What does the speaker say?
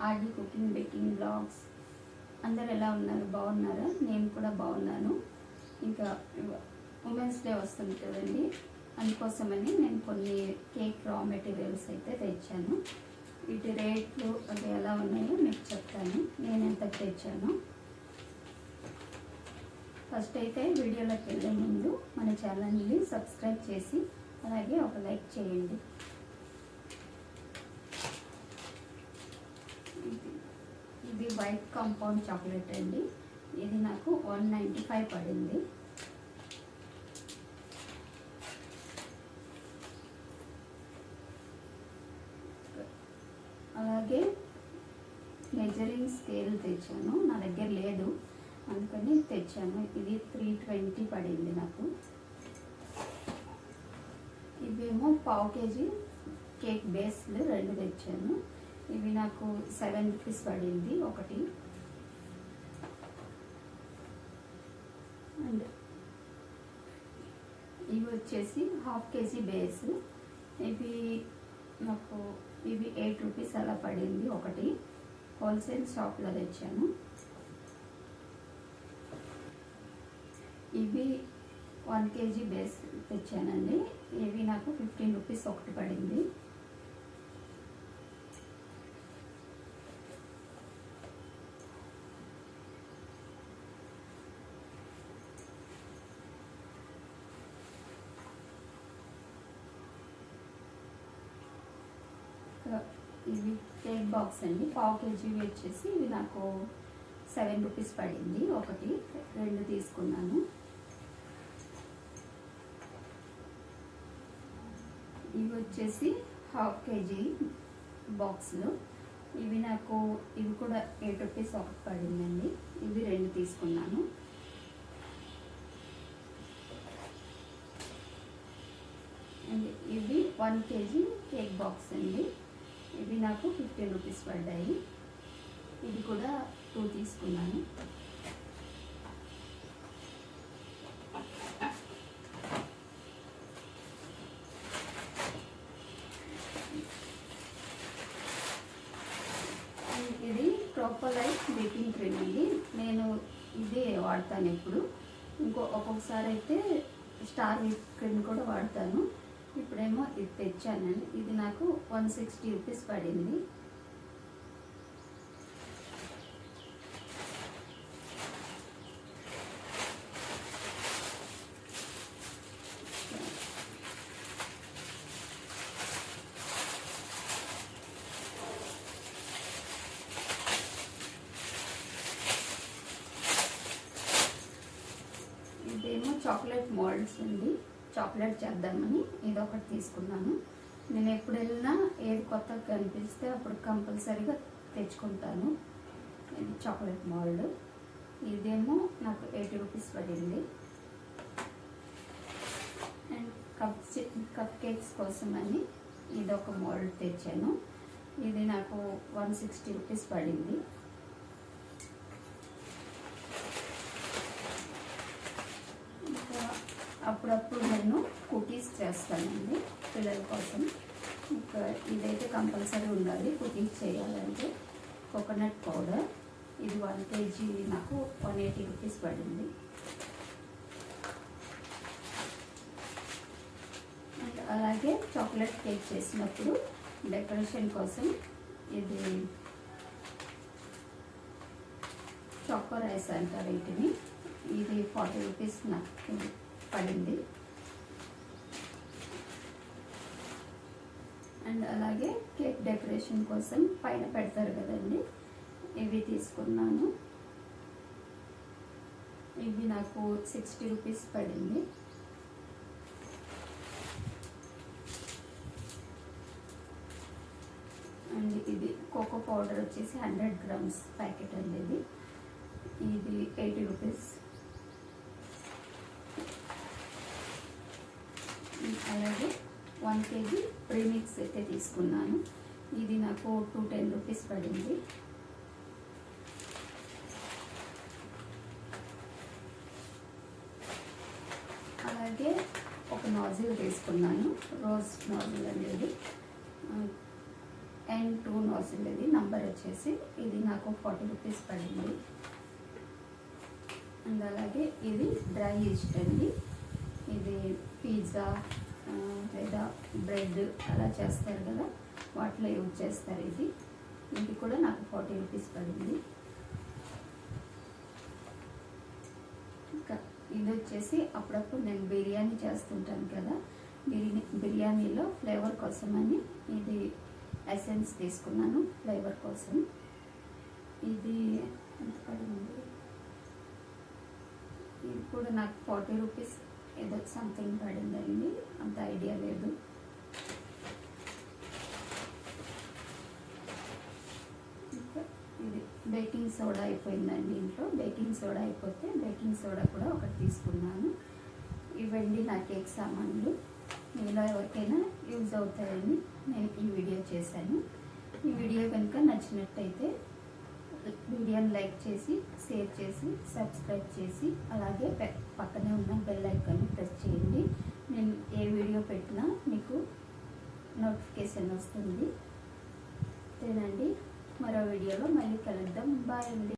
RD cooking baking blogs. అందరు ఎలా ఉన్నారు? బాగున్నారా? నేను కూడా బాగున్నాను. ఇంకా ఉమెన్స్ డే వస్తుంది కదండి, అందుకోసమని నేను కొన్ని కేక్ రా మెటీరియల్స్ అయితే తెచ్చాను. వీటి రేట్లు అది ఎలా ఉన్నాయో మీకు చెప్తాను, నేను ఎంత తెచ్చాను. ఫస్ట్ అయితే వీడియోలోకి వెళ్ళే ముందు మన ఛానల్ని సబ్స్క్రైబ్ చేసి అలాగే ఒక లైక్ చేయండి. ఇది వైట్ కాంపౌండ్ చాక్లెట్ అండి. ఇది నాకు 195 పడింది. అలాగే మెజరింగ్ స్కేల్ తెచ్చాను, నా దగ్గర లేదు అందుకని తెచ్చాను. ఇది 320 పడింది నాకు. ఇవేమో పావు కేజీ కేక్ బేస్లు 2 తెచ్చాను. ఇవి నాకు 7 రూపీస్ పడింది ఒకటి. అండ్ ఇవి వచ్చేసి హాఫ్ కేజీ బేస్. ఇవి నాకు 8 రూపీస్ అలా పడింది ఒకటి. హోల్సేల్ షాప్లో తెచ్చాను. ఇవి 1 కేజీ బేస్ తెచ్చానండి. ఇవి నాకు 15 రూపీస్ ఒకటి పడింది. ఇవి కేక్ బాక్స్ అండి, పావు కేజీ వచ్చేసి ఇవి నాకు 7 రూపీస్ పడింది ఒకటి. 2 తీసుకున్నాను. ఇవి వచ్చేసి హాఫ్ కేజీ బాక్స్లు. ఇవి నాకు ఇవి కూడా 8 రూపీస్ ఒకటి పడిందండి. ఇవి 2 తీసుకున్నాను. అండ్ ఇవి 1 కేజీ కేక్ బాక్స్ అండి. ఇవి నాకు 15 రూపీస్ పడ్డాయి. ఇది కూడా 2 తీసుకున్నాను. ఇది ప్రోపోలైట్ బేకింగ్ క్రీమ్ అండి. నేను ఇదే వాడతాను ఎప్పుడు. ఒక్కొక్కసారి అయితే స్టార్ విప్ క్రీమ్ కూడా వాడతాను. ఇప్పుడేమో ఇది తెచ్చానండి. ఇది నాకు 160 రూపీస్ పడింది. ఇదేమో చాక్లెట్ మోల్డ్స్ అండి. చాక్లెట్ చేద్దామని ఇది ఒకటి తీసుకున్నాను. నేను ఎప్పుడు వెళ్ళినా ఏది కొత్తగా కనిపిస్తే అప్పుడు కంపల్సరీగా తెచ్చుకుంటాను. ఇది చాక్లెట్ మోల్డ్. ఇదేమో నాకు 80 రూపీస్ పడింది. అండ్ కప్ కేక్స్ కోసం అని ఇదొక మోల్డ్ తెచ్చాను. ఇది నాకు 160 రూపీస్ పడింది. అప్పుడప్పుడు నేను కుకీస్ చేస్తానండి పిల్లల కోసం. ఇంకా ఇదైతే కంపల్సరీ ఉండాలి కుకీస్ చేయాలంటే. కోకోనట్ పౌడర్ ఇది 1 కేజీ నాకు 180 రూపీస్ పడింది. అండ్ అలాగే చాక్లెట్ కేక్ చేసినప్పుడు డెకరేషన్ కోసం ఇది చాకో రైస్ అంటారు వీటిని. ఇది 40 రూపీస్ నాకు పడింది. అండ్ అలాగే కేక్ డెకరేషన్ కోసం పైన పెడతారు కదండి, ఇవి తీసుకున్నాను. ఇవి నాకు 60 రూపీస్ పడింది. అండ్ ఇది కోకో పౌడర్ వచ్చేసి 100 గ్రామ్స్ ప్యాకెట్ అండి. ఇది 80 రూపీస్. అలాగే 1 కేజీ ప్రీమిక్స్ అయితే తీసుకున్నాను. ఇది నాకు 210 రూపీస్ పడింది. అలాగే ఒక నాజిల్ తీసుకున్నాను, రోజ్ నాజిల్ అనేది N2 నోజిల్ ఇది నంబర్ వచ్చేసి. ఇది నాకు 40 రూపీస్ పడింది. అండ్ అలాగే ఇది డ్రై ఈస్ట్ అండి. ఇది పిజ్జా లేదా బ్రెడ్ అలా చేస్తారు కదా, వాటిలో యూజ్ చేస్తారు. ఇది కూడా నాకు 40 రూపీస్ పడింది. ఇంకా ఇది వచ్చేసి అప్పుడప్పుడు నేను బిర్యానీ చేస్తుంటాను కదా, బిర్యానీలో ఫ్లేవర్ కోసమని ఇది ఎసెన్స్ తీసుకున్నాను ఫ్లేవర్ కోసం. ఇది ఎంత పడింది, ఇది కూడా నాకు 40 రూపీస్ ఏదో సంథింగ్ పడిందండి, అంత ఐడియా లేదు. ఇది బేకింగ్ సోడా అయిపోయిందండి ఇంట్లో. బేకింగ్ సోడా అయిపోతే బేకింగ్ సోడా కూడా ఒకటి తీసుకున్నాను. ఇవండి నా కేక్ సామాన్లు. మీలో ఎవరికైనా యూజ్ అవుతాయని నేను ఈ వీడియో చేశాను. ఈ వీడియో కనుక నచ్చినట్టయితే వీడియోని లైక్ చేసి, షేర్ చేసి, సబ్స్క్రైబ్ చేసి, అలాగే పక్కనే ఉన్న బెల్ ఐకాన్ని ప్రెస్ చేయండి. నేను ఏ వీడియో పెట్టినా మీకు నోటిఫికేషన్ వస్తుంది. అంతేనండి, మరో వీడియోలో మళ్ళీ కలుద్దాం. బాయ్ అండి.